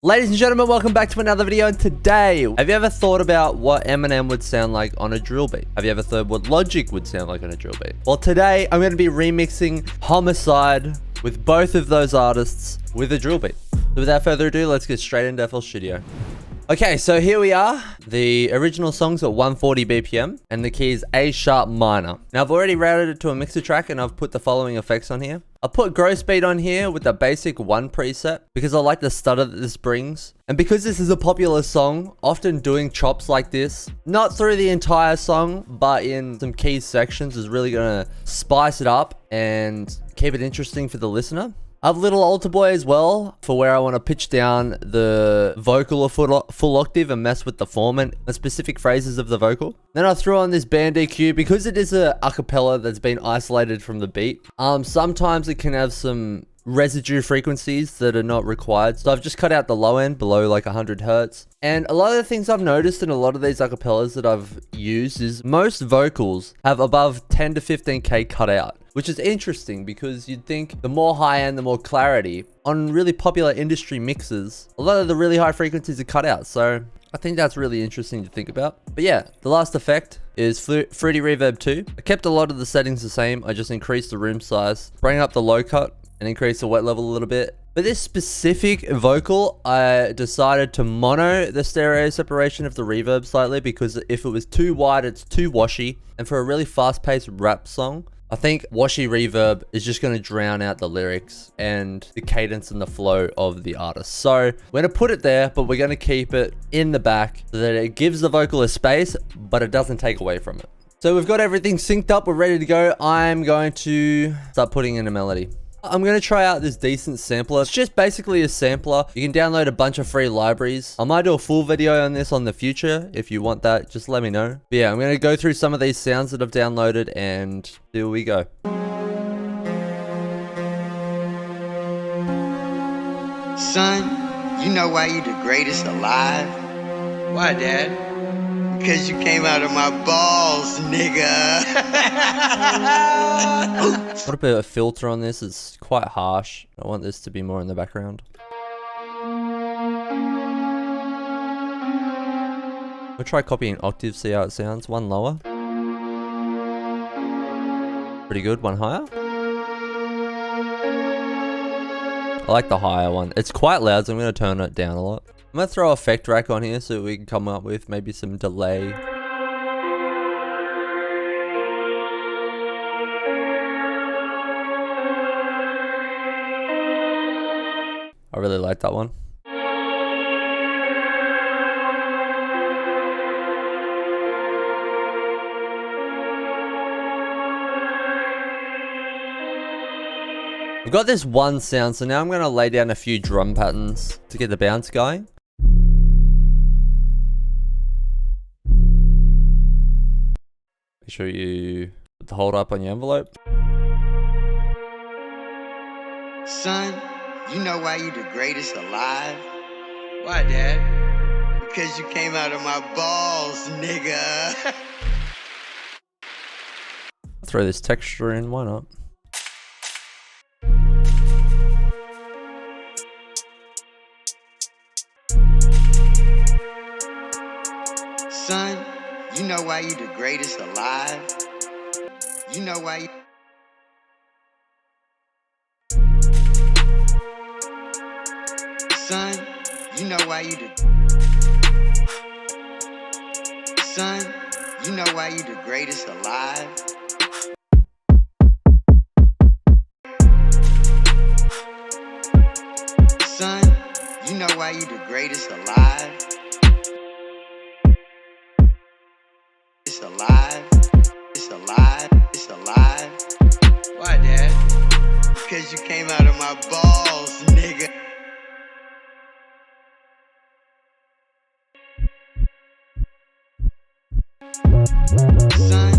Ladies and gentlemen, welcome back to another video, and today, have you ever thought about what Eminem would sound like on a drill beat? Have you ever thought what Logic would sound like on a drill beat? Well, today, I'm going to be remixing Homicide with both of those artists with a drill beat. So without further ado, let's get straight into FL Studio. Okay, so here we are. The original song's at 140 BPM, and the key is A sharp minor. Now, I've already routed it to a mixer track, and I've put the following effects on here. I'll put gross beat on here with the basic 1 preset because I like the stutter that this brings. And because this is a popular song, often doing chops like this, not through the entire song, but in some key sections, is really gonna spice it up and keep it interesting for the listener. I have little alter boy as well for where I want to pitch down the vocal a full octave and mess with the form and the specific phrases of the vocal. Then I threw on this band EQ because it is a acapella that's been isolated from the beat. Sometimes it can have some residue frequencies that are not required. So I've just cut out the low end below like 100 hertz. And a lot of the things I've noticed in a lot of these acapellas that I've used is most vocals have above 10 to 15K cut out, which is interesting because you'd think the more high end, the more clarity. On really popular industry mixes, a lot of the really high frequencies are cut out. So I think that's really interesting to think about. But yeah, the last effect is Fruity Reverb 2. I kept a lot of the settings the same. I just increased the room size, bring up the low cut, and increase the wet level a little bit. For this specific vocal, I decided to mono the stereo separation of the reverb slightly because if it was too wide, it's too washy. And for a really fast-paced rap song, I think washy reverb is just going to drown out the lyrics and the cadence and the flow of the artist. So we're going to put it there, but we're going to keep it in the back so that it gives the vocal a space, but it doesn't take away from it. So we've got everything synced up. We're ready to go. I'm going to start putting in a melody. I'm going to try out this decent sampler. It's just basically a sampler. You can download a bunch of free libraries. I might do a full video on this on the future. If you want that, just let me know. But yeah, I'm going to go through some of these sounds that I've downloaded and here we go. Son, you know why you the greatest alive? Why, Dad? Because you came out of my balls, nigga. What a bit of filter on this. It's quite harsh. I want this to be more in the background. We'll try copying octaves, see how it sounds. One lower. Pretty good. One higher. I like the higher one. It's quite loud, so I'm going to turn it down a lot. I'm going to throw effect rack on here so we can come up with maybe some delay. I really like that one. We've got this one sound, so now I'm going to lay down a few drum patterns to get the bounce going. Make sure you put the hold up on your envelope. Son, you know why you the greatest alive? Why, Dad? Because you came out of my balls, nigga. Throw this texture in, why not? Son, you know why you the greatest alive? You know why you... Son, you know why you the... Son, you know why you the greatest alive? Son, you know why you the greatest alive? It's alive, it's alive, it's alive. Why, Dad? Because you came out of my balls, nigga. Son,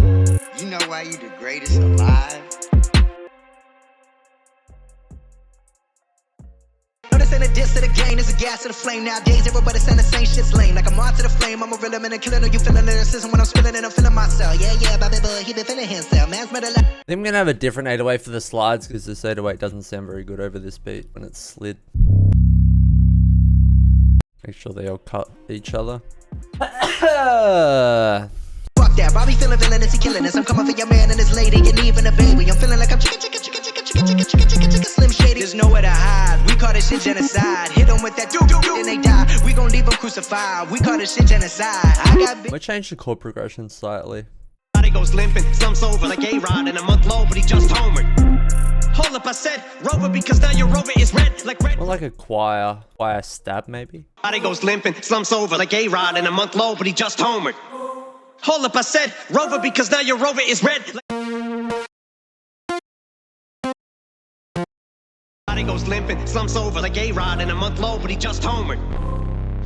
you know why you the greatest alive? This ain't a diss to the game, it's a gas to the flame. Nowadays, everybody saying the same shit's lame. Like I'm on to the flame, I'm a real man, a killer. You feeling lyricism when I'm spilling and I'm feeling myself. Yeah, baby boy, he been feeling himself. Man's made a lot. I think I'm going to have a different 808 for the slides because this 808 doesn't sound very good over this beat when it's slid. Make sure they all cut each other. Fuck that, Bobby feeling villainous, he killing us. I'm coming for your man and his lady, and even a baby. I'm feeling like I'm chicken, Slim Shady. There's nowhere to hide. We call this shit genocide. Hit them with that and they die. We gon' leave them crucified. We call this shit genocide. I'm gonna change the chord progression slightly. Body goes limping, slumps over like A-Rod in a month low, but he just homered. Hold up, I said Rover because now your Rover is red like red. More like a choir stab maybe. Body goes limping, slumps over like A-Rod in a month low, but he just homered. Hold up, I said Rover because now your Rover is red. Body goes limping, slumps over like A-Rod in a month low, but he just homered.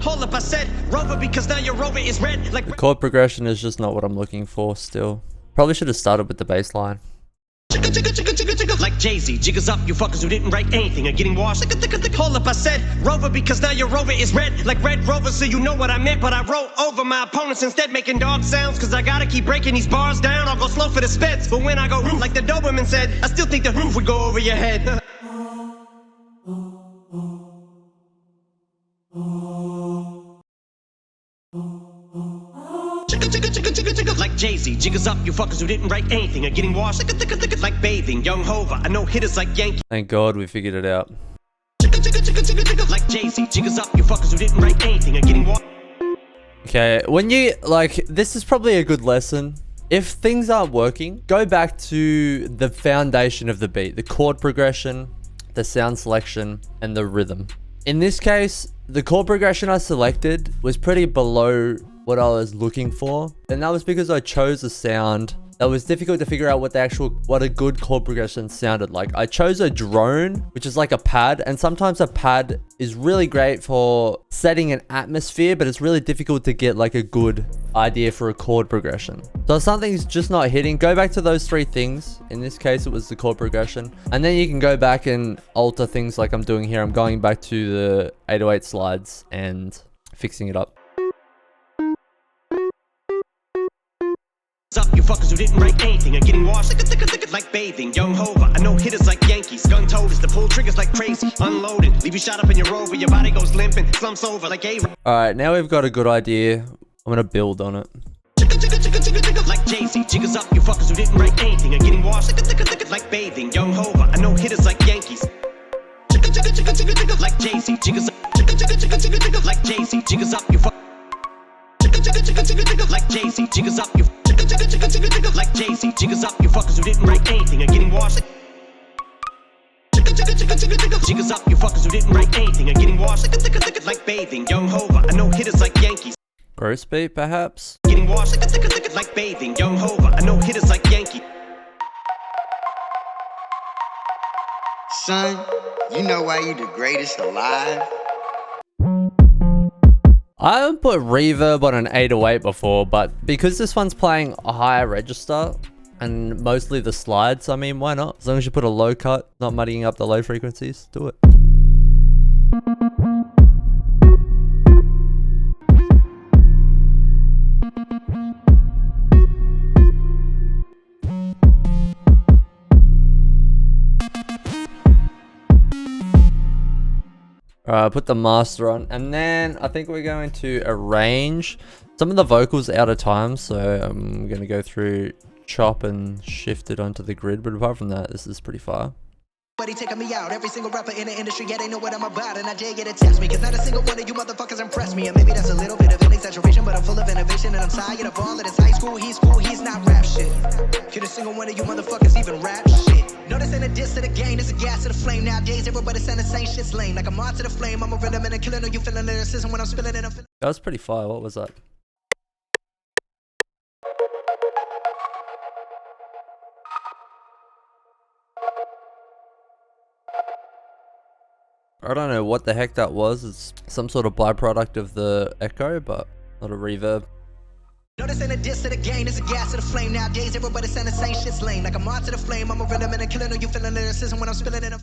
Hold up, I said Rover because now your Rover is red. Like the chord progression is just not what I'm looking for still. Probably should have started with the bass line. Like Jay-Z, jiggers up, you fuckers who didn't write anything are getting washed. Hold up, I said Rover because now your Rover is red like Red Rover, so you know what I meant. But I wrote over my opponents instead, making dog sounds, cause I gotta keep breaking these bars down. I'll go slow for the speds, but when I go roof, like the Doberman said, I still think the roof would go over your head. Like Jay-Z, jiggers up, you fuckers who didn't write anything are getting washed. Like bathing, young Hova, I know hitters like Yankee. Thank God we figured it out. Like Jay-Z, jiggers up, you fuckers who didn't write anything are getting washed. Okay, when you, like, this is probably a good lesson. If things aren't working, go back to the foundation of the beat, the chord progression, the sound selection, and the rhythm. In this case, the chord progression I selected was pretty below what I was looking for, and that was because I chose a sound that was difficult to figure out what a good chord progression sounded like. I chose a drone, which is like a pad, and sometimes a pad is really great for setting an atmosphere, but it's really difficult to get like a good idea for a chord progression. So if something's just not hitting, go back to those three things. In this case, it was the chord progression, and then you can go back and alter things like I'm doing here. I'm going back to the 808 slides and fixing it up. Up, you fuckers who didn't write anything are getting washed. Like bathing, young Hova, I know hitters like Yankees. Gun toters, the pull triggers like crazy. Unloaded, leave you shot up in your Rover, your body goes limping, slumps over like A-Rod. Alright, now we've got a good idea. I'm gonna build on it. Like Jay-Z, jiggers up, you fuckers who didn't write anything are getting washed. Like bathing, young Hova, I know hitters like Yankees. Like Jay-Z, jiggers up. Like Jay-Z, jiggers up, you fuck. Like Jay-Z, jiggers up, you. Like Jay-Z, jiggers up, you fuckers who didn't write anything are getting washed. Jiggers up, you fuckers who didn't write anything are getting washed. Like bathing, young Hova, I know hitters like Yankees. Gross beat, perhaps? Getting washed. Like bathing, young Hova, I know hitters like Yankees. Son, you know why you the greatest alive? I haven't put reverb on an 808 before, but because this one's playing a higher register and mostly the slides, I mean, why not? As long as you put a low cut, not muddying up the low frequencies, do it. Alright, put the master on, and then I think we're going to arrange some of the vocals out of time, so I'm going to go through chop and shift it onto the grid, but apart from that, this is pretty far. Buddy taking me out, every single rapper in the industry, yeah, they know what I'm about, and I dare get to test me, cause not a single one of you motherfuckers impress me, and maybe that's a little bit of an exaggeration, but I'm full of innovation, and I'm tired of all of this high school, he's not rap shit. Can a single one of you motherfuckers even rap shit? No, this ain't a diss to the game, this a gas to the flame. Nowadays, everybody saying the same shit's lame. Like I'm on to the flame, I'm a rhythm and a killer. No, you feeling lyricism when I'm spilling it, I'm feeling. That was pretty fire. What was that? I don't know what the heck that was. It's some sort of byproduct of the echo, but not a reverb. No, this ain't a diss to the game, this a gas to the flame. Nowadays, everybody saying the same shit's lame. Like I'm on to the flame, I'm a rhythm and a killer. No, you feeling lyricism when I'm spilling it, I'm.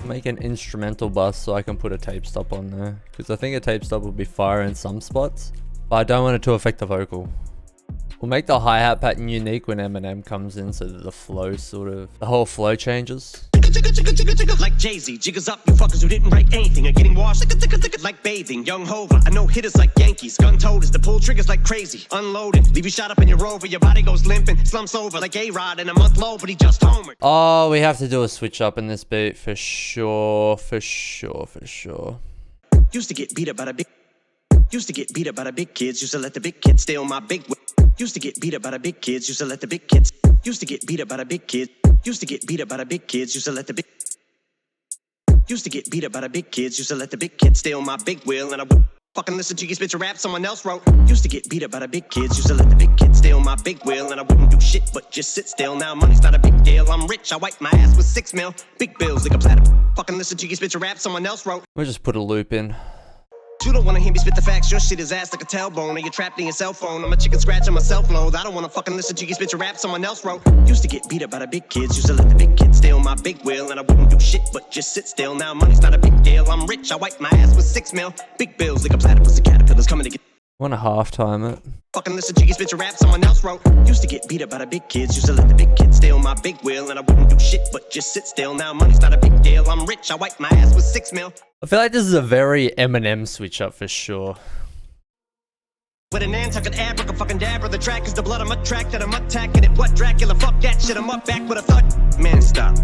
Make an instrumental bus so I can put a tape stop on there, because I think a tape stop will be fire in some spots, but I don't want it to affect the vocal. We'll make the hi-hat pattern unique when Eminem comes in so that the flow the whole flow changes. Like Jay-Z, jiggers up, you fuckers who didn't write anything are getting washed like bathing. Young Hova, I know hitters like Yankees. Gun toters, the pull triggers like crazy. Unloading, leave you shot up in your Rover, your body goes limping, slumps over like A-Rod in a month low, but he just homered. Oh, we have to do a switch up in this beat for sure, for sure, for sure. Used to get beat up by the big kids, used to let the big kids steal my big whip. Used to get beat up by the big kids, used to let the big kids. Used to get beat up by the big kids. Used to get beat up by the big kids, used to let the big. Used to get beat up by the big kids, used to let the big kids steal my big wheel, and I would fucking listen to you spit your rap someone else wrote. Used to get beat up by the big kids, used to let the big kids steal my big wheel, and I wouldn't do shit but just sit still. Now money's not a big deal, I'm rich, I wipe my ass with 6 mil. Big bills like a platter. Fucking listen to you spit your rap someone else wrote. We'll just put a loop in. You don't wanna hear me spit the facts, your shit is ass like a tailbone, or you're trapped in your cell phone. I'm a chicken scratch on my self-loathe. I don't wanna fucking listen to you spit your rap someone else wrote. Used to get beat up by the big kids, used to let the big kids steal my big wheel, and I wouldn't do shit but just sit still. Now money's not a big deal, I'm rich, I wipe my ass with 6 mil. Big bills like a platypus, the caterpillars coming to get. Wanna half time it? Fucking listen to you spit your rap someone else wrote. Used to get beat up by the big kids, used to let the big kids steal my big wheel, and I wouldn't do shit but just sit still. Now money's not a big deal, I'm rich, I wipe my ass with 6 mil. I feel like this is a very Eminem switch up for sure. With an Nantucket abric, a fucking dabber. The track is the blood, I'm a track that I'm attacking it. What Dracula, fuck that shit, I'm up back with a thud. Man, stop.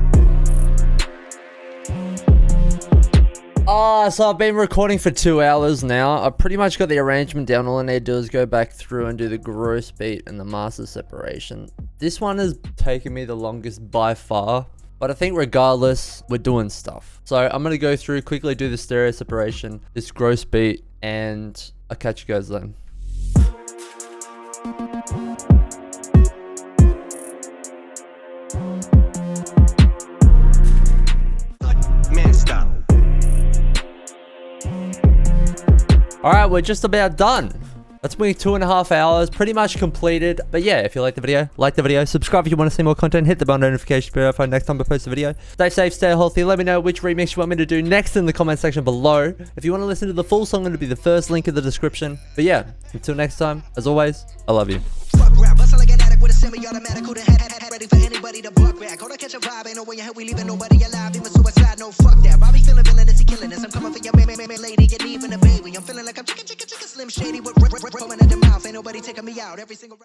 So I've been recording for 2 hours now. I've pretty much got the arrangement down. All I need to do is go back through and do the gross beat and the master separation. This one has taken me the longest by far, but I think regardless, we're doing stuff. So I'm going to go through, quickly do the stereo separation, this gross beat, and I'll catch you guys then. Man, stop. Alright, we're just about done. That's been 2.5 hours, pretty much completed. But yeah, if you like the video, subscribe if you want to see more content, hit the bell notification bell for next time I post a video. Stay safe, stay healthy. Let me know which remix you want me to do next in the comment section below. If you want to listen to the full song, it'll be the first link in the description. But yeah, until next time, as always, I love you. Fuck rap, bustle like an addict with a semi-automatic. Who the head ready for anybody to buck back? Hold on, catch a vibe, ain't no way in hell we leaving nobody alive. Even suicide, no fuck that. Bobby feeling villainous, he killing us. I'm coming for your lady, get even a baby. I'm feeling like I'm chicken, slim shady with rolling at the mouth. Ain't nobody taking me out. Every single